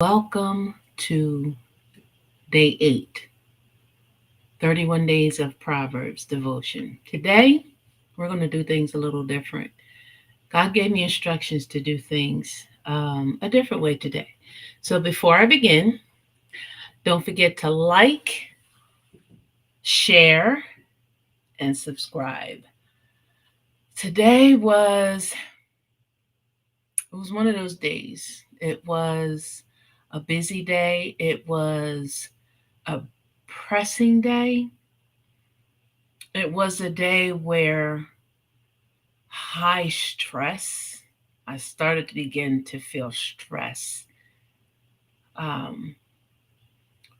Welcome to day 8, 31 days of Proverbs devotion. Today, we're going to do things a little different. God gave me instructions to do things a different way today. So before I begin, don't forget to like, share, and subscribe. Today was one of those days. It was a busy day. It was a pressing day. It was a day where high stress, I started to begin to feel stress. Um,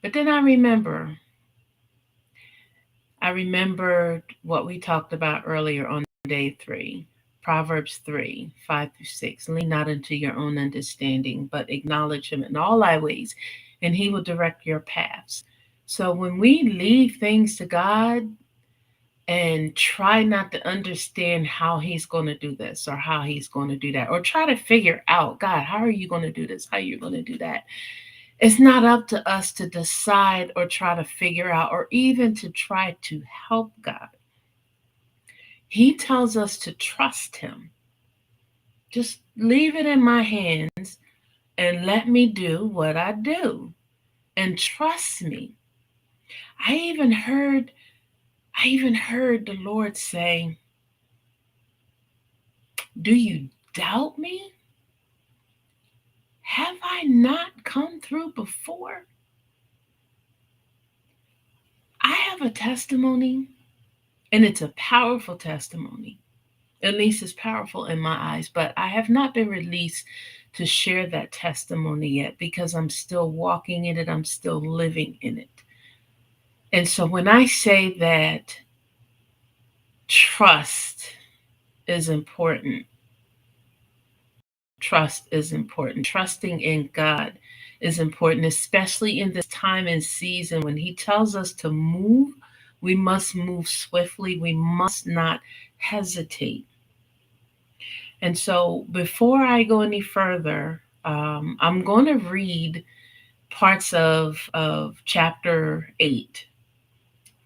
but then I remembered what we talked about earlier on day 3, Proverbs 3, 5 through 6. Lean not into your own understanding, but acknowledge him in all thy ways, and he will direct your paths. So when we leave things to God, and try not to understand how he's going to do this or how he's going to do that, or try to figure out, God, how are you going to do this, how you're going to do that. It's not up to us to decide or try to figure out or even to try to help God. He tells us to trust him. Just leave it in my hands and let me do what I do and trust me. I even heard the Lord say, do you doubt me? Have I not come through before? I have a testimony, and it's a powerful testimony. At least it's powerful in my eyes, but I have not been released to share that testimony yet because I'm still walking in it, I'm still living in it. And so when I say that trust is important, trust is important. Trusting in God is important, especially in this time and season when He tells us to move. We must move swiftly. We must not hesitate. And so, before I go any further, I'm going to read parts of chapter 8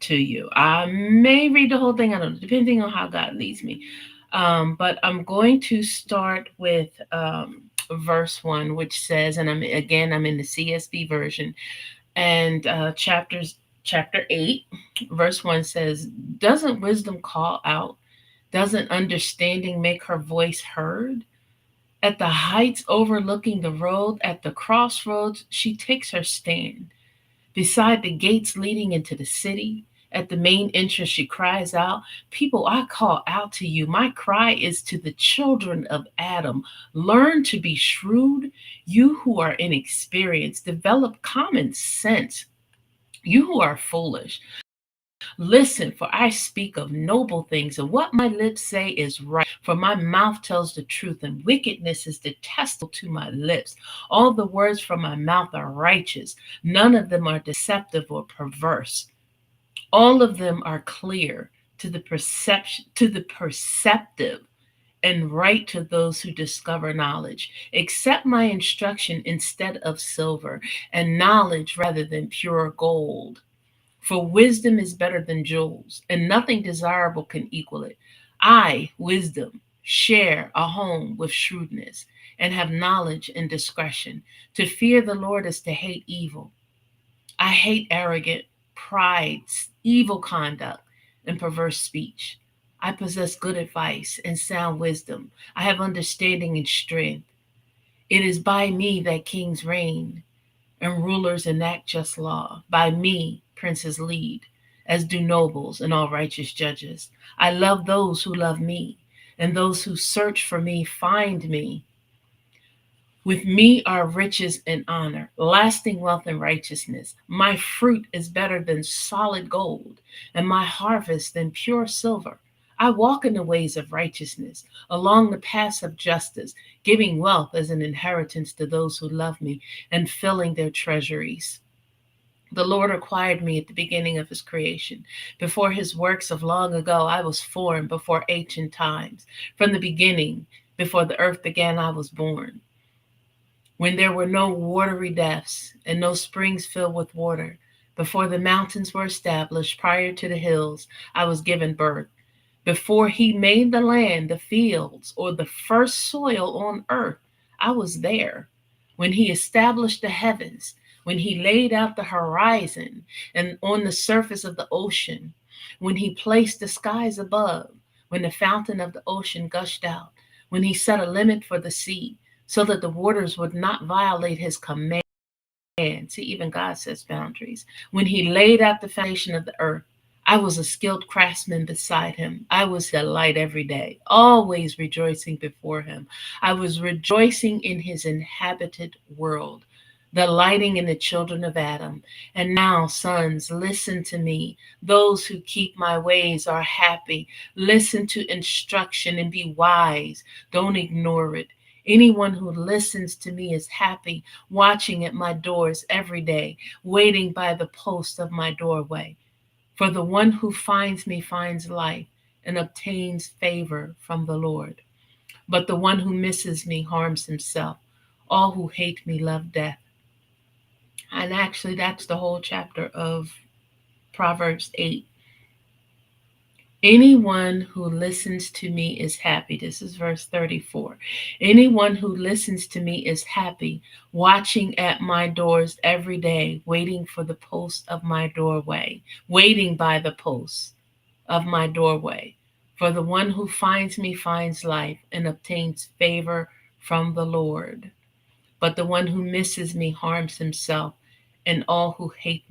to you. I may read the whole thing, I don't know, depending on how God leads me. But I'm going to start with verse 1, which says, and I'm in the CSB version, and chapter 8, verse 1 says, doesn't wisdom call out? Doesn't understanding make her voice heard? At the heights overlooking the road, at the crossroads, she takes her stand. Beside the gates leading into the city, at the main entrance, she cries out, people, I call out to you. My cry is to the children of Adam. Learn to be shrewd. You who are inexperienced, develop common sense. You who are foolish, listen, for I speak of noble things, and what my lips say is right. For my mouth tells the truth, and wickedness is detestable to my lips. All the words from my mouth are righteous. None of them are deceptive or perverse. All of them are clear to the perceptive, and right to those who discover knowledge. Accept my instruction instead of silver, and knowledge rather than pure gold. For wisdom is better than jewels, and nothing desirable can equal it. I, wisdom, share a home with shrewdness, and have knowledge and discretion. To fear the Lord is to hate evil. I hate arrogant pride, evil conduct, and perverse speech. I possess good advice and sound wisdom. I have understanding and strength. It is by me that kings reign and rulers enact just law. By me, princes lead, as do nobles and all righteous judges. I love those who love me, and those who search for me find me. With me are riches and honor, lasting wealth and righteousness. My fruit is better than solid gold, and my harvest than pure silver. I walk in the ways of righteousness, along the paths of justice, giving wealth as an inheritance to those who love me, and filling their treasuries. The Lord acquired me at the beginning of his creation. Before his works of long ago, I was formed before ancient times. From the beginning, before the earth began, I was born. when there were no watery depths and no springs filled with water. Before the mountains were established, prior to the hills, I was given birth. Before he made the land, the fields, or the first soil on earth, I was there. When he established the heavens, when he laid out the horizon and on the surface of the ocean, when he placed the skies above, when the fountain of the ocean gushed out, when he set a limit for the sea, so that the waters would not violate his command. See, even God sets boundaries. When he laid out the foundation of the earth, I was a skilled craftsman beside him. I was the light every day, always rejoicing before him. I was rejoicing in his inhabited world, delighting in the children of Adam. And now, sons, listen to me. Those who keep my ways are happy. Listen to instruction and be wise. Don't ignore it. Anyone who listens to me is happy, watching at my doors every day, waiting by the post of my doorway. For the one who finds me finds life and obtains favor from the Lord. But the one who misses me harms himself. All who hate me love death. And actually, that's the whole chapter of Proverbs 8. Anyone who listens to me is happy. This is verse 34. Anyone who listens to me is happy, watching at my doors every day, waiting for the post of my doorway, waiting by the post of my doorway. For the one who finds me finds life and obtains favor from the Lord. But the one who misses me harms himself, and all who hate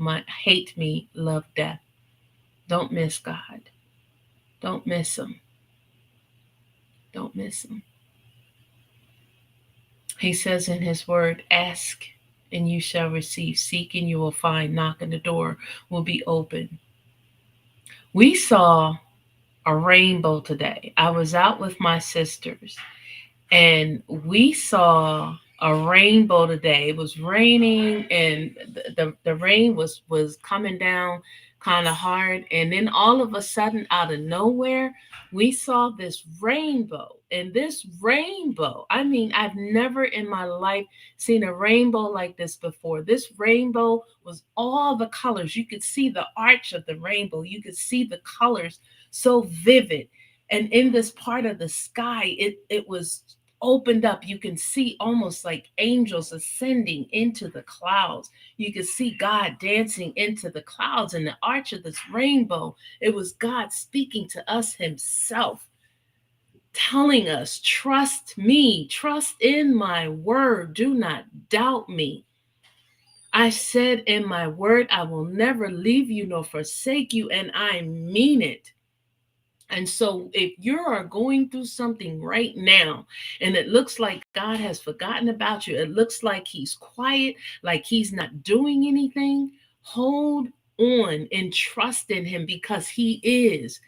me love death. Don't miss God. Don't miss him. Don't miss him. He says in his word, ask and you shall receive, seek and you will find, knock and the door will be open. We saw a rainbow today. I was out with my sisters and we saw a rainbow today. It was raining and the rain was coming down kind of hard, and then all of a sudden out of nowhere we saw this rainbow. And this rainbow, I mean, I've never in my life seen a rainbow like this before. This rainbow was all the colors. You could see the arch of the rainbow, you could see the colors so vivid. And in this part of the sky, it was opened up. You can see almost like angels ascending into the clouds. You can see God dancing into the clouds and the arch of this rainbow. It was God speaking to us himself, telling us, trust me, trust in my word, do not doubt me. I said in my word, I will never leave you nor forsake you, and I mean it. And so, if you are going through something right now and it looks like God has forgotten about you, it looks like he's quiet, like he's not doing anything, hold on and trust in him because he is.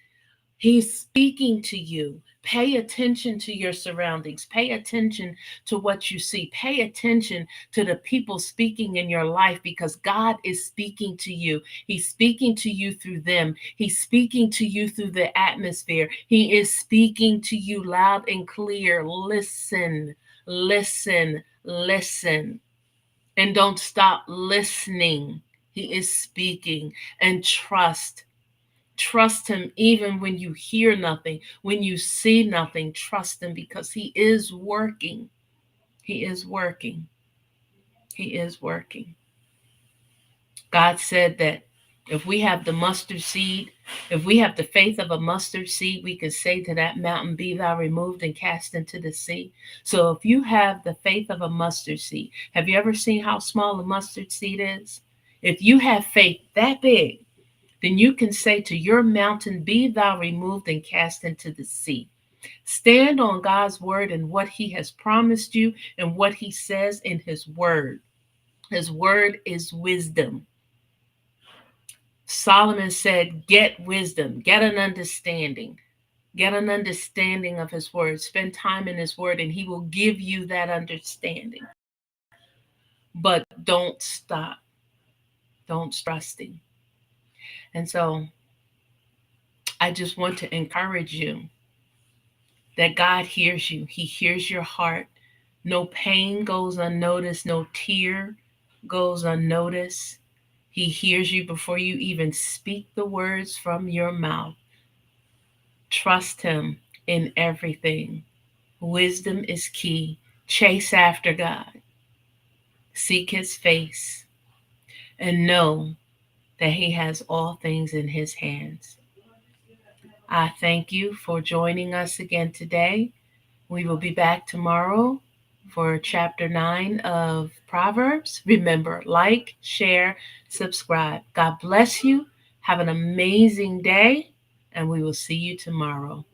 He's speaking to you. Pay attention to your surroundings. Pay attention to what you see. Pay attention to the people speaking in your life because God is speaking to you. He's speaking to you through them. He's speaking to you through the atmosphere. He is speaking to you loud and clear. Listen, listen, listen. And don't stop listening. He is speaking, and trust. Trust him even when you hear nothing, when you see nothing. Trust him because he is working. He is working. He is working. God said that if we have the mustard seed, if we have the faith of a mustard seed, we can say to that mountain, be thou removed and cast into the sea. So if you have the faith of a mustard seed, have you ever seen how small a mustard seed is? If you have faith that big, then you can say to your mountain, be thou removed and cast into the sea. Stand on God's word and what he has promised you and what he says in his word. His word is wisdom. Solomon said, get wisdom, get an understanding. Get an understanding of his word. Spend time in his word, and he will give you that understanding. But don't stop. Don't trusting. And so I just want to encourage you that God hears you. He hears your heart. No pain goes unnoticed, no tear goes unnoticed. He hears you before you even speak the words from your mouth. Trust him in everything. Wisdom is key. Chase after God, seek his face, and know that he has all things in his hands. I thank you for joining us again today. We will be back tomorrow for chapter 9 of Proverbs. Remember, like, share, subscribe. God bless you. Have an amazing day, and we will see you tomorrow.